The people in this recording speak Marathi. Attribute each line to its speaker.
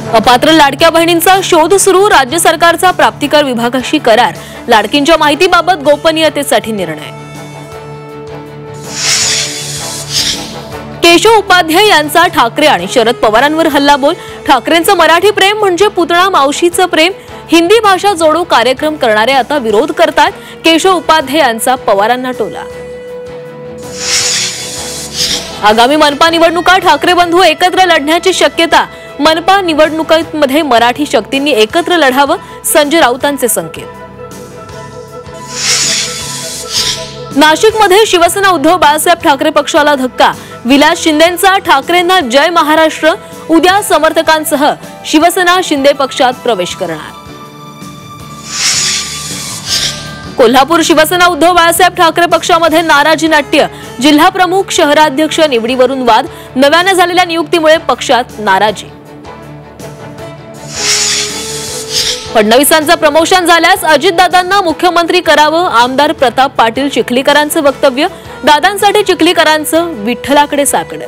Speaker 1: अपात्र लाडक्या बहिणींचा शोध सुरू, राज्य सरकारचा प्राप्तिकर विभागाशी करार, लाडकींच्या माहितीबाबत गोपनीयतेसाठी निर्णय। केशव उपाध्याय यांचा ठाकरे आणि शरद पवारांवर हल्लाबोल, ठाकरेंचं मराठी प्रेम म्हणजे पुतळा मावशीचं प्रेम, हिंदी भाषा जोडो कार्यक्रम करणारे आता विरोध करतात, केशव उपाध्याय यांचा पवारांना टोला। आगामी मनपा निवडणुका, ठाकरे बंधू एकत्र लढण्याची शक्यता, मनपा निवडणुकांमध्ये मराठी शक्तींनी एकत्र लढावं, संजय राऊतांचे संकेत। नाशिकमध्ये शिवसेना उद्धव बाळासाहेब ठाकरे पक्षाला धक्का, विलास शिंदेंचा ठाकरेंना जय महाराष्ट्र, उद्या समर्थकांसह शिवसेना शिंदे पक्षात प्रवेश करणार। कोल्हापूर शिवसेना उद्धव बाळासाहेब ठाकरे पक्षामध्ये नाराजी नाट्य, जिल्हा प्रमुख शहराध्यक्ष निवडीवरून वाद, नव्याने झालेल्या नियुक्तीमुळे पक्षात नाराजी। फडणवीसांचं प्रमोशन झाल्यास अजितदादांना मुख्यमंत्री करावं, आमदार प्रताप पाटील चिखलीकरांचं वक्तव्य, दादांसाठी चिखलीकरांचं विठ्ठलाकडे साकडं।